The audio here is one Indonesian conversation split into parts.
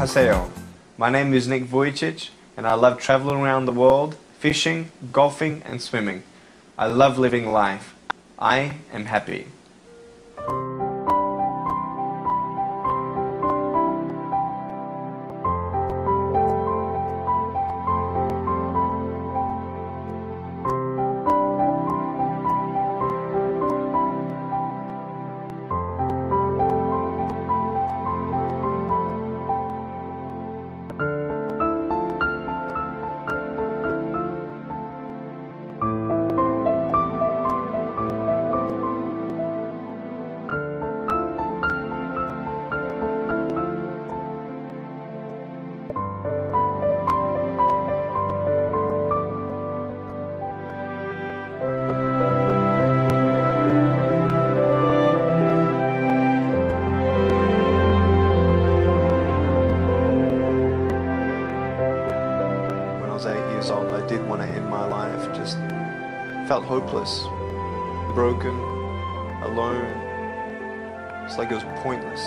Annyeonghaseyo. My name is Nick Vujicic, and I love traveling around the world, fishing, golfing, and swimming. I love living life. I am happy. When I was 8 years old, I did want to end my life. Just felt hopeless, broken, alone. It's like it was pointless.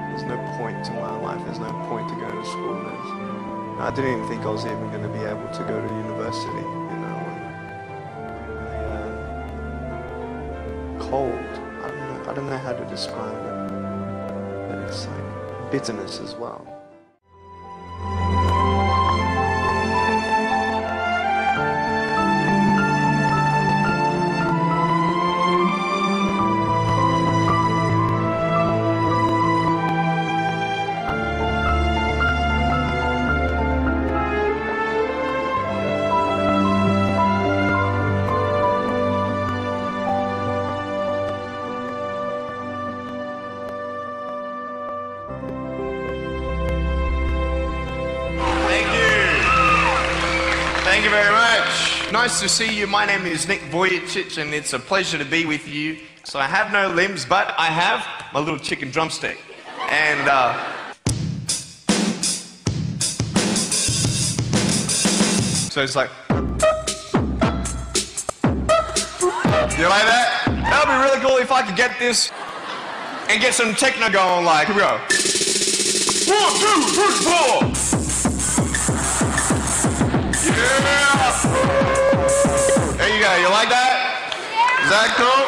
There's no point to my life. There's no point to going to school. I didn't even think I was even going to be able to go to university. You know, cold. I don't know how to describe it. But it's like bitterness as well. Thank you very much. Nice to see you. My name is Nick Vujicic, and it's a pleasure to be with you. So I have no limbs, but I have my little chicken drumstick. And so it's like, you like that? That would be really cool if I could get this and get some techno going. Like, here we go. 1, 2, 3, 4. Yeah! There you go. You like that? Is that cool?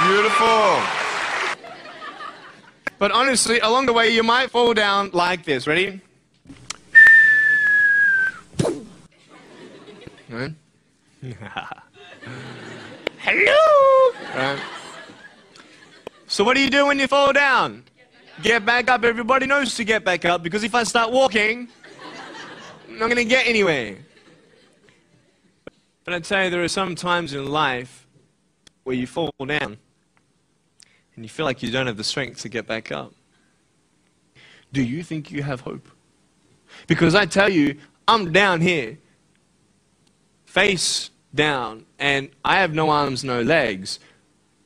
Beautiful. But honestly, along the way, you might fall down like this. Ready? Right? Hello! Right. So what do you do when you fall down? Get back up. Everybody knows to get back up, because if I start walking, I'm not going to get anywhere. But I tell you, there are some times in life where you fall down and you feel like you don't have the strength to get back up. Do you think you have hope? Because I tell you, I'm down here, face down, and I have no arms, no legs.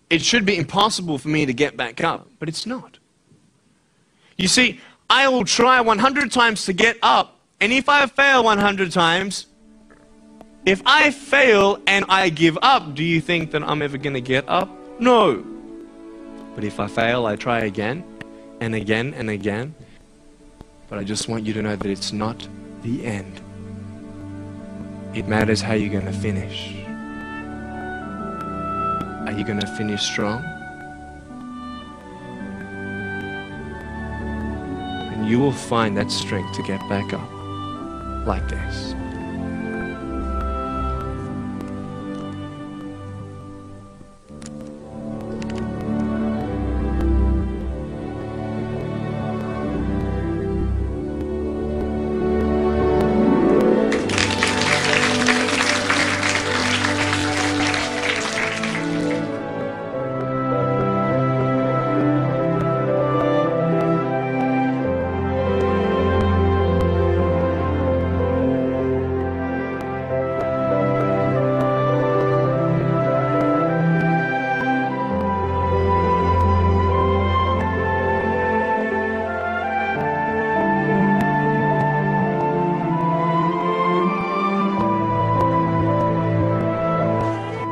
It should be impossible for me to get back up, but it's not. You see, I will try 100 times to get up. And if I fail 100 times, if I fail and I give up, do you think that I'm ever going to get up? No. But if I fail, I try again and again and again. But I just want you to know that it's not the end. It matters how you're going to finish. Are you going to finish strong? And you will find that strength to get back up. Like this.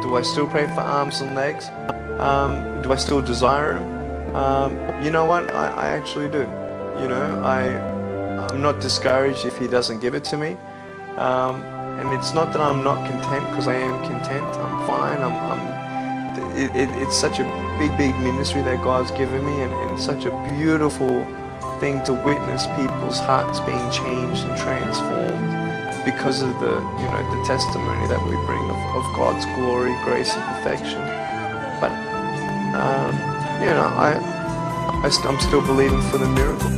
Do I still pray for arms and legs? Do I still desire them? You know what? I actually do. You know, I'm not discouraged if he doesn't give it to me. And it's not that I'm not content, because I am content. I'm fine. It's such a big ministry that God's given me, and it's such a beautiful thing to witness people's hearts being changed and transformed because of the testimony that we bring of God's glory, grace, and perfection. But I'm still believing for the miracle.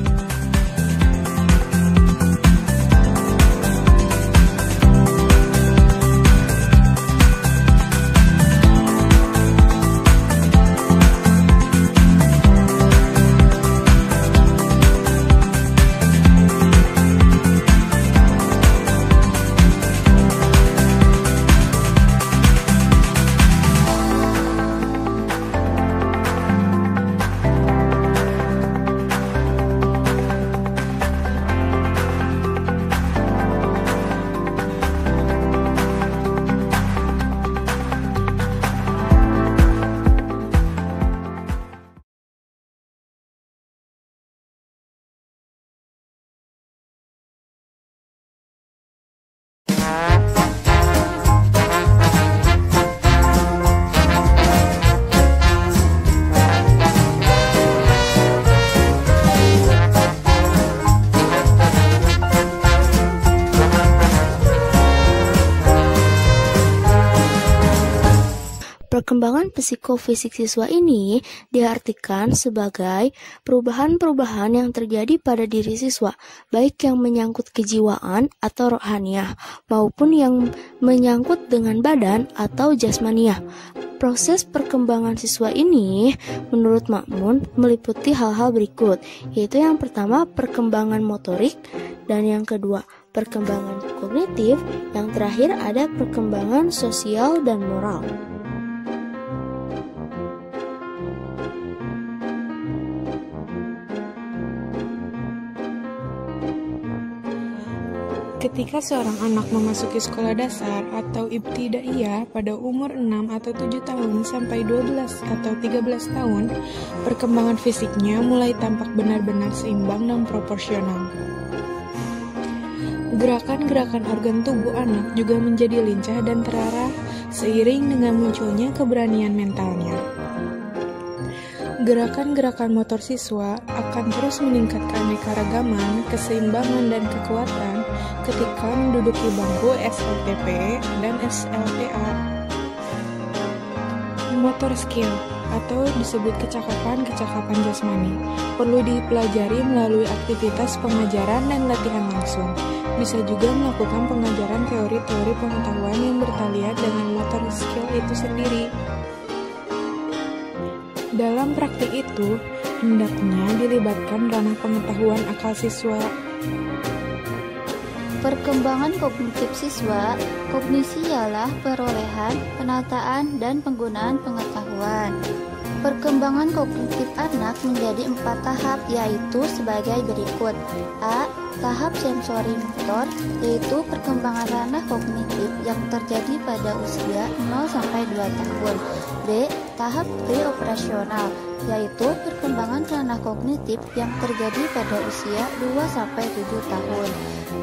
Perkembangan psikofisik siswa ini diartikan sebagai perubahan-perubahan yang terjadi pada diri siswa, baik yang menyangkut kejiwaan atau rohaniah, maupun yang menyangkut dengan badan atau jasmaniah. Proses perkembangan siswa ini, menurut Ma'mun, meliputi hal-hal berikut, yaitu yang pertama perkembangan motorik, dan yang kedua perkembangan kognitif, yang terakhir ada perkembangan sosial dan moral. Ketika seorang anak memasuki sekolah dasar atau ibtidaiyah pada umur 6 atau 7 tahun sampai 12 atau 13 tahun, perkembangan fisiknya mulai tampak benar-benar seimbang dan proporsional. Gerakan-gerakan organ tubuh anak juga menjadi lincah dan terarah seiring dengan munculnya keberanian mentalnya. Gerakan-gerakan motor siswa akan terus meningkat keanekaragaman, keseimbangan, dan kekuatan ketika menduduki bangku SLTP dan SLTA. Motor skill atau disebut kecakapan jasmani perlu dipelajari melalui aktivitas pengajaran dan latihan langsung. Bisa juga melakukan pengajaran teori-teori pengetahuan yang bertalian dengan motor skill itu sendiri. Dalam praktik itu, hendaknya dilibatkan ranah pengetahuan akal siswa. Perkembangan kognitif siswa, kognisi ialah perolehan, penataan, dan penggunaan pengetahuan. Perkembangan kognitif anak menjadi 4 tahap, yaitu sebagai berikut. A. Tahap sensori motor, yaitu perkembangan ranah kognitif yang terjadi pada usia 0-2 tahun. B. Tahap preoperasional, yaitu perkembangan ranah kognitif yang terjadi pada usia 2-7 tahun.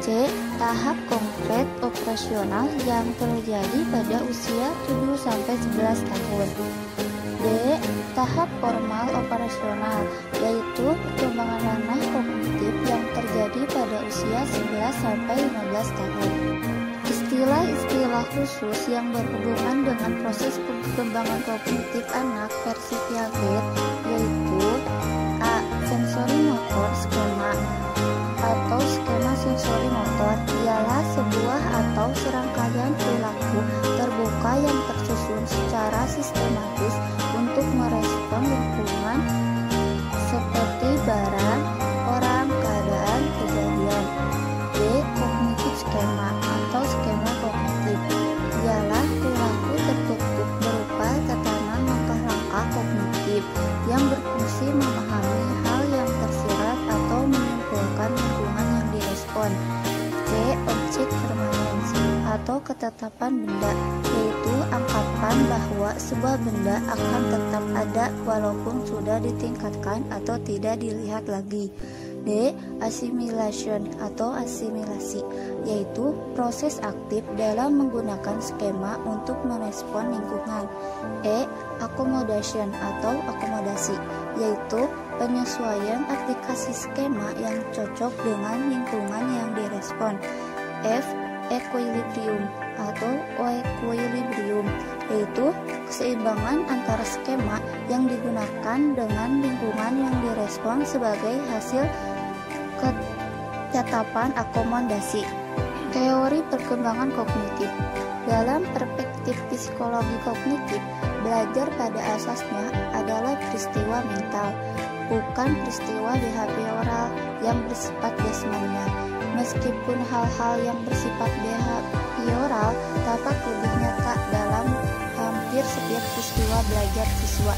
C. Tahap konkret operasional yang terjadi pada usia 7-11 tahun. D. Tahap formal operasional, yaitu perkembangan ranah kognitif yang terjadi pada usia 11-15 tahun. Istilah-istilah khusus yang berhubungan dengan proses perkembangan kognitif anak versi Piaget, yaitu A. Sensori motor skema atau skema sensori motor ialah sebuah atau serangkaian perilaku terbuka yang tersusun secara sistematis untuk merespon lingkungan seperti barang, orang, keadaan, kejadian. B. Kognitif skema atau skema kognitif ialah perilaku tertutup berupa tatanan langkah-langkah kognitif yang berfungsi memahami hal yang tersirat atau menyimpulkan lingkungan yang direspon. C. Objek permanensi atau ketergantungan ketetapan benda, yaitu anggapan bahwa sebuah benda akan tetap ada walaupun sudah ditingkatkan atau tidak dilihat lagi. D. Assimilation atau asimilasi, yaitu proses aktif dalam menggunakan skema untuk merespon lingkungan. E. Accommodation atau akomodasi, yaitu penyesuaian aplikasi skema yang cocok dengan lingkungan yang direspon. F. Equilibrium atau equilibrium, yaitu keseimbangan antara skema yang digunakan dengan lingkungan yang direspon sebagai hasil ketetapan akomodasi. Teori perkembangan kognitif. Dalam perspektif psikologi kognitif, belajar pada asasnya adalah peristiwa mental, bukan peristiwa behavioral yang bersifat jasmania. Meskipun hal-hal yang bersifat behavioral dapat lebih nyata dalam hampir setiap peristiwa belajar siswa,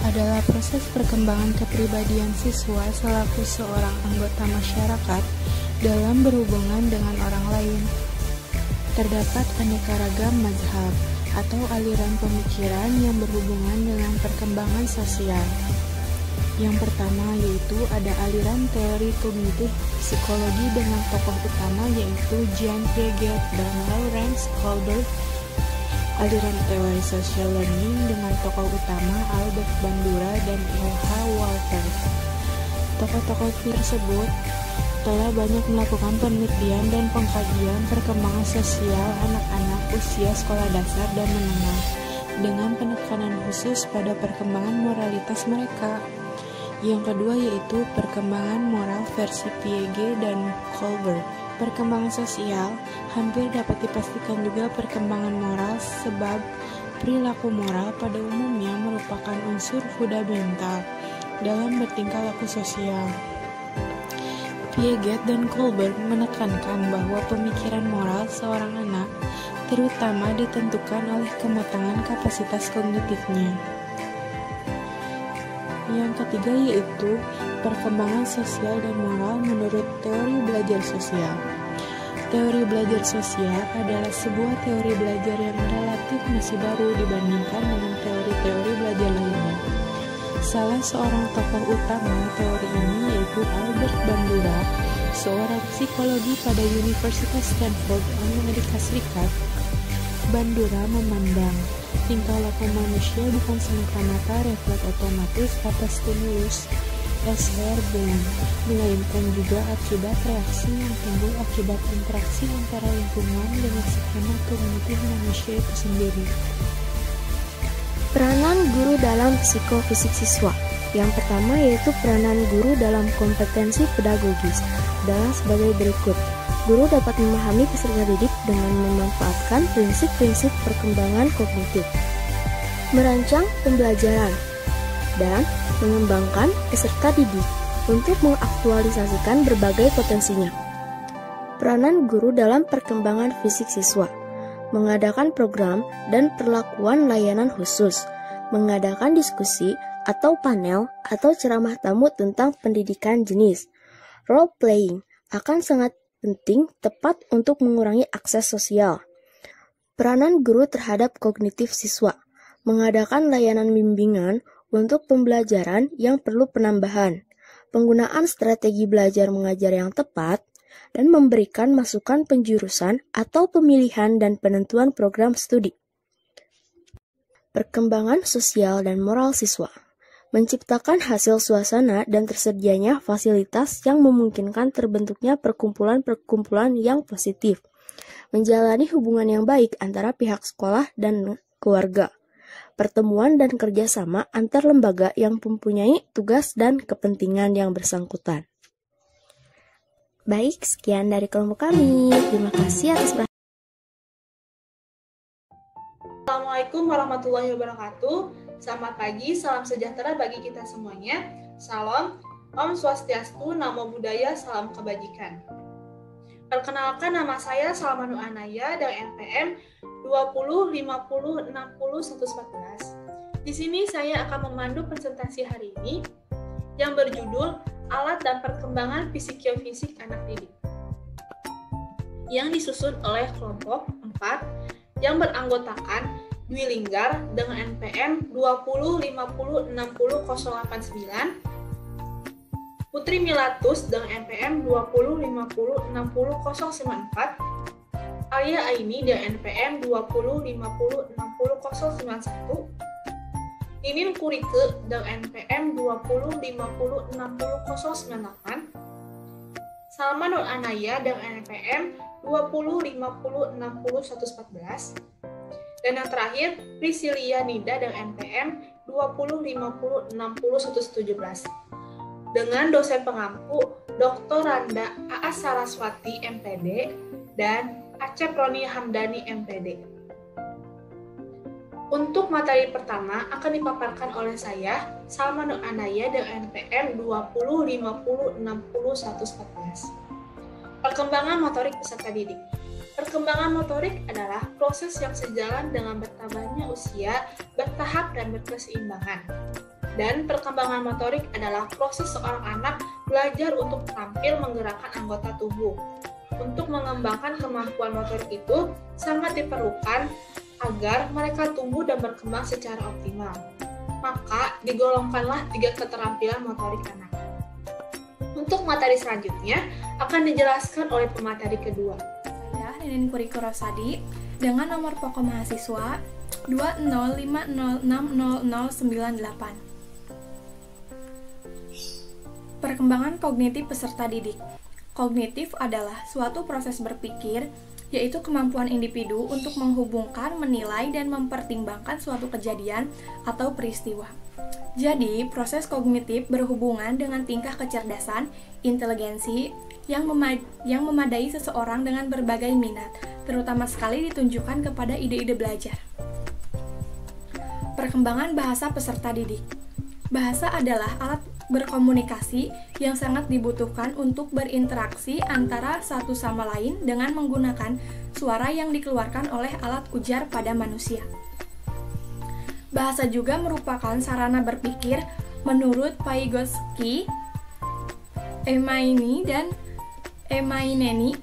adalah proses perkembangan kepribadian siswa selaku seorang anggota masyarakat dalam berhubungan dengan orang lain. Terdapat aneka ragam mazhab atau aliran pemikiran yang berhubungan dengan perkembangan sosial. Yang pertama yaitu ada aliran teori kognitif psikologi dengan tokoh utama yaitu Jean Piaget dan Lawrence Kohlberg. Aliran teori social learning dengan tokoh utama Albert Bandura dan L.H. Walters. Tokoh-tokoh tersebut telah banyak melakukan penelitian dan pengkajian perkembangan sosial anak-anak usia sekolah dasar dan menengah dengan penekanan khusus pada perkembangan moralitas mereka. Yang kedua yaitu perkembangan moral versi Piaget dan Kohlberg. Perkembangan sosial hampir dapat dipastikan juga perkembangan moral sebab perilaku moral pada umumnya merupakan unsur fundamental dalam bertingkah laku sosial. Piaget dan Kohlberg menekankan bahwa pemikiran moral seorang anak terutama ditentukan oleh kematangan kapasitas kognitifnya. Yang ketiga yaitu perkembangan sosial dan moral menurut teori belajar sosial. Teori belajar sosial adalah sebuah teori belajar yang relatif masih baru dibandingkan dengan teori-teori belajar lainnya. Salah seorang tokoh utama teori ini yaitu Albert Bandura, seorang psikologi pada Universitas Stanford, Amerika Serikat. Bandura memandang tingkah laku manusia bukan semata-mata refleks otomatis atas stimulus airborne, melainkan juga akibat reaksi yang timbul akibat interaksi antara lingkungan dengan skema kognitif manusia itu sendiri. Peranan guru dalam psikofisik siswa. Yang pertama yaitu peranan guru dalam kompetensi pedagogis adalah sebagai berikut. Guru dapat memahami peserta didik dengan memanfaatkan prinsip-prinsip perkembangan kognitif, merancang pembelajaran, dan mengembangkan peserta didik untuk mengaktualisasikan berbagai potensinya. Peranan guru dalam perkembangan fisik siswa, mengadakan program dan perlakuan layanan khusus, mengadakan diskusi atau panel atau ceramah tamu tentang pendidikan jenis. Role playing akan sangat penting tepat untuk mengurangi akses sosial. Peranan guru terhadap kognitif siswa, mengadakan layanan bimbingan untuk pembelajaran yang perlu penambahan, penggunaan strategi belajar mengajar yang tepat, dan memberikan masukan penjurusan atau pemilihan dan penentuan program studi. Perkembangan sosial dan moral siswa, menciptakan hasil suasana dan tersedianya fasilitas yang memungkinkan terbentuknya perkumpulan-perkumpulan yang positif, menjalani hubungan yang baik antara pihak sekolah dan keluarga, pertemuan dan kerjasama antar lembaga yang mempunyai tugas dan kepentingan yang bersangkutan. Baik, sekian dari kelompok kami. Terima kasih atas perhatian. Assalamualaikum warahmatullahi wabarakatuh. Selamat pagi, salam sejahtera bagi kita semuanya. Salam, Om Swastiastu, Namo Buddhaya, salam kebajikan. Perkenalkan, nama saya Salmanu Anaya dari NPM 2050600114. Di sini saya akan memandu presentasi hari ini yang berjudul Alat dan Perkembangan Psikofisik Anak Didik yang disusun oleh kelompok 4 4 yang beranggotakan Dwi Linggar dengan NPM 2050608089, Putri Milatus dengan NPM 20506094, Alia Aini dengan NPM 20506091, Ninin Kurike dengan NPM 20506098, Salma Nur Anaya dengan NPM 2050601114, dan yang terakhir Priscilia Nida dengan NPM 2050601117. Dengan dosen pengampu Dr. Randa A.A. Saraswati MPD dan Acep Roni Hamdani MPD. Untuk materi pertama akan dipaparkan oleh saya, Salma Nur Anaya dengan NPM 2050601114. Perkembangan motorik peserta didik. Perkembangan motorik adalah proses yang sejalan dengan bertambahnya usia, bertahap dan berkeseimbangan. Dan perkembangan motorik adalah proses seorang anak belajar untuk tampil menggerakkan anggota tubuh. Untuk mengembangkan kemampuan motorik itu sangat diperlukan agar mereka tumbuh dan berkembang secara optimal. Maka digolongkanlah 3 keterampilan motorik anak. Untuk materi selanjutnya akan dijelaskan oleh pemateri kedua. Saya Ninin Kurike Rosadi dengan nomor pokok mahasiswa 205060098. Perkembangan kognitif peserta didik. Kognitif adalah suatu proses berpikir, yaitu kemampuan individu untuk menghubungkan, menilai, dan mempertimbangkan suatu kejadian atau peristiwa. Jadi, proses kognitif berhubungan dengan tingkah kecerdasan, inteligensi, yang memadai seseorang dengan berbagai minat, terutama sekali ditunjukkan kepada ide-ide belajar. Perkembangan bahasa peserta didik. Bahasa adalah alat berkomunikasi yang sangat dibutuhkan untuk berinteraksi antara satu sama lain dengan menggunakan suara yang dikeluarkan oleh alat ujar pada manusia. Bahasa juga merupakan sarana berpikir menurut Vygotsky, Emaini, dan Emaineni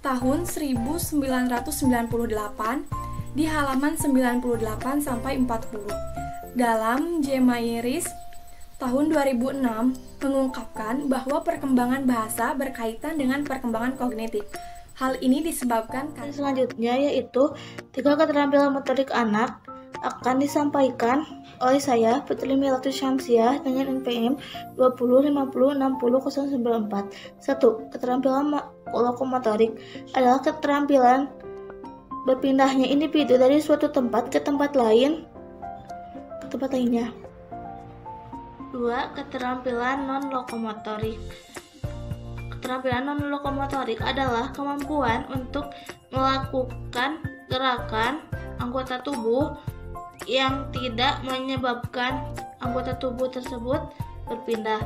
tahun 1998 di halaman 98-40. Dalam Jemairis tahun 2006 mengungkapkan bahwa perkembangan bahasa berkaitan dengan perkembangan kognitif. Hal ini disebabkan karena Selanjutnya yaitu 3 keterampilan motorik anak akan disampaikan oleh saya, Putri Milatus Syamsiah dengan NPM 2050609094. 1. Keterampilan lokomotorik adalah keterampilan berpindahnya individu dari suatu tempat ke tempat lainnya. 2. Keterampilan non-lokomotorik. Keterampilan non-lokomotorik adalah kemampuan untuk melakukan gerakan anggota tubuh yang tidak menyebabkan anggota tubuh tersebut berpindah.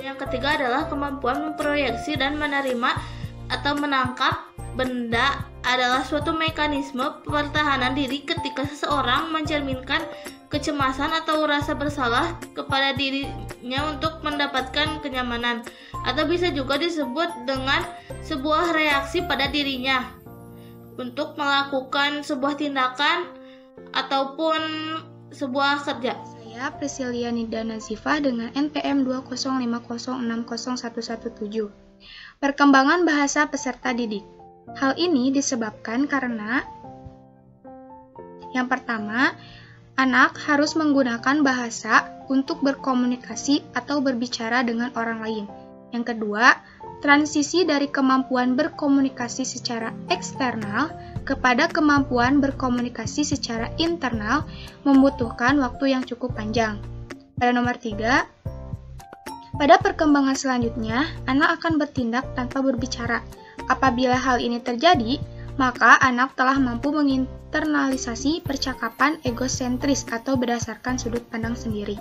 Yang ketiga adalah kemampuan memproyeksi dan menerima atau menangkap benda adalah suatu mekanisme pertahanan diri ketika seseorang mencerminkan kecemasan atau rasa bersalah kepada dirinya untuk mendapatkan kenyamanan, atau bisa juga disebut dengan sebuah reaksi pada dirinya untuk melakukan sebuah tindakan ataupun sebuah kerja. Saya Priscilia Nida Nazifah dengan NPM 205060117. Perkembangan bahasa peserta didik. Hal ini disebabkan karena yang pertama, anak harus menggunakan bahasa untuk berkomunikasi atau berbicara dengan orang lain. Yang kedua, transisi dari kemampuan berkomunikasi secara eksternal kepada kemampuan berkomunikasi secara internal membutuhkan waktu yang cukup panjang. Pada nomor 3, pada perkembangan selanjutnya, anak akan bertindak tanpa berbicara. Apabila hal ini terjadi, maka anak telah mampu menginternalisasi percakapan egosentris atau berdasarkan sudut pandang sendiri.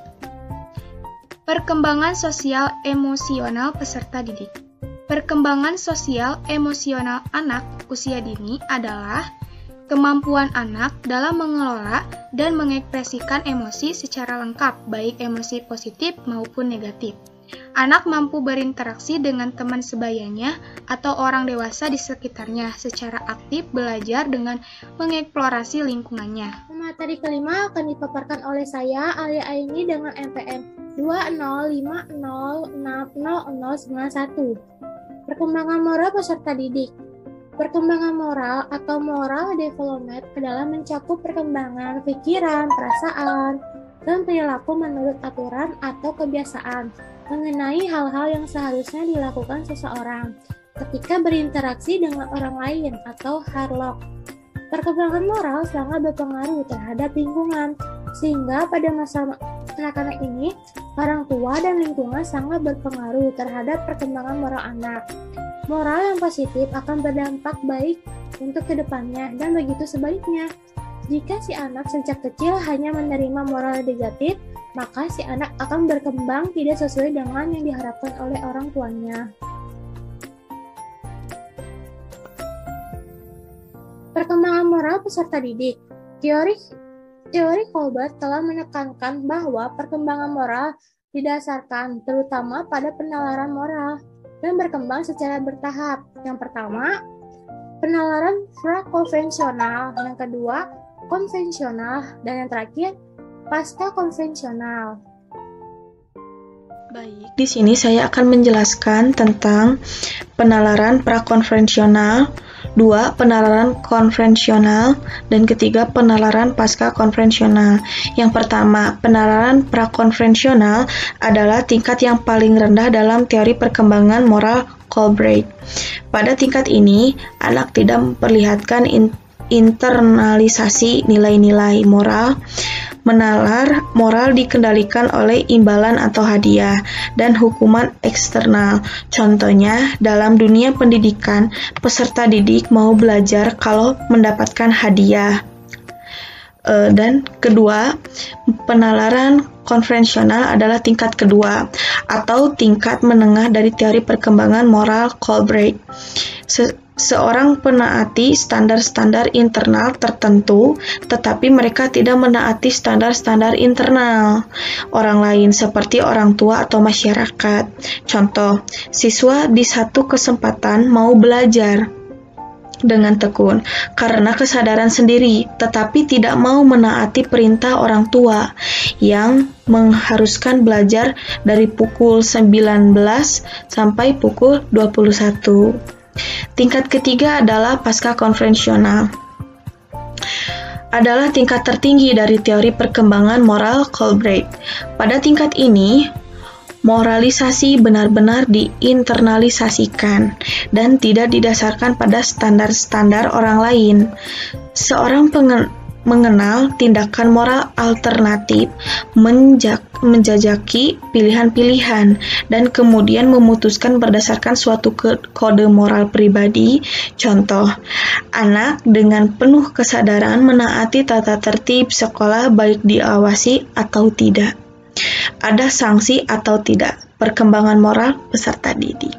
Perkembangan sosial emosional peserta didik. Perkembangan sosial emosional anak usia dini adalah kemampuan anak dalam mengelola dan mengekspresikan emosi secara lengkap, baik emosi positif maupun negatif. Anak mampu berinteraksi dengan teman sebayanya atau orang dewasa di sekitarnya secara aktif belajar dengan mengeksplorasi lingkungannya. Materi kelima akan dipaparkan oleh saya, Alia Aini dengan NPM 205060091. Perkembangan moral peserta didik. Perkembangan moral atau moral development adalah mencakup perkembangan pikiran, perasaan, dan perilaku menurut aturan atau kebiasaan mengenai hal-hal yang seharusnya dilakukan seseorang ketika berinteraksi dengan orang lain atau harlok. Perkembangan moral sangat berpengaruh terhadap lingkungan, sehingga pada masa anak-anak ini, orang tua dan lingkungan sangat berpengaruh terhadap perkembangan moral anak. Moral yang positif akan berdampak baik untuk kedepannya dan begitu sebaliknya. Jika si anak sejak kecil hanya menerima moral negatif, maka si anak akan berkembang tidak sesuai dengan yang diharapkan oleh orang tuanya. Perkembangan moral peserta didik. Teori Colbert telah menekankan bahwa perkembangan moral didasarkan terutama pada penalaran moral dan berkembang secara bertahap. Yang pertama, penalaran pra-konvensional, yang kedua, konvensional, dan yang terakhir, pasca-konvensional. Baik, di sini saya akan menjelaskan tentang penalaran pra-konvensional, 2. Penalaran konvensional, dan ketiga penalaran pasca konvensional. Yang pertama, penalaran prakonvensional adalah tingkat yang paling rendah dalam teori perkembangan moral Colbert. Pada tingkat ini, anak tidak memperlihatkan internalisasi nilai-nilai moral. Menalar moral dikendalikan oleh imbalan atau hadiah dan hukuman eksternal. Contohnya, dalam dunia pendidikan, peserta didik mau belajar kalau mendapatkan hadiah. Dan kedua, penalaran konvensional adalah tingkat kedua atau tingkat menengah dari teori perkembangan moral Colbert. Seorang menaati standar-standar internal tertentu, tetapi mereka tidak menaati standar-standar internal orang lain seperti orang tua atau masyarakat. Contoh, siswa di satu kesempatan mau belajar dengan tekun karena kesadaran sendiri, tetapi tidak mau menaati perintah orang tua yang mengharuskan belajar dari pukul 19 sampai pukul 21. Tingkat ketiga adalah pasca konvensional. Adalah tingkat tertinggi dari teori perkembangan moral Colbert. Pada tingkat ini, moralisasi benar-benar diinternalisasikan dan tidak didasarkan pada standar-standar orang lain. Seorang mengenal tindakan moral alternatif, menjajaki pilihan-pilihan, dan kemudian memutuskan berdasarkan suatu kode moral pribadi. Contoh, anak dengan penuh kesadaran menaati tata tertib sekolah baik diawasi atau tidak. Ada sanksi atau tidak. Perkembangan moral peserta didik.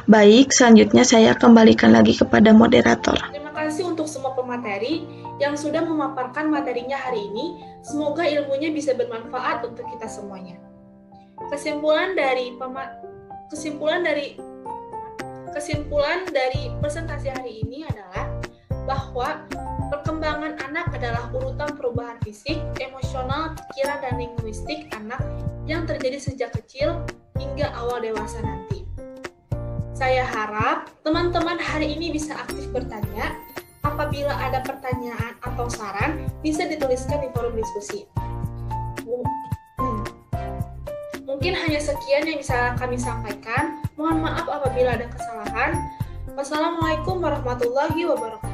Baik, selanjutnya saya kembalikan lagi kepada moderator. Terima kasih untuk semua pemateri yang sudah memaparkan materinya hari ini. Semoga ilmunya bisa bermanfaat untuk kita semuanya. Kesimpulan dari presentasi hari ini adalah bahwa perkembangan anak adalah urutan perubahan fisik, emosional, pikiran, dan linguistik anak yang terjadi sejak kecil hingga awal dewasa nanti. Saya harap teman-teman hari ini bisa aktif bertanya. Apabila ada pertanyaan atau saran, bisa dituliskan di forum diskusi. Mungkin hanya sekian yang bisa kami sampaikan. Mohon maaf apabila ada kesalahan. Wassalamualaikum warahmatullahi wabarakatuh.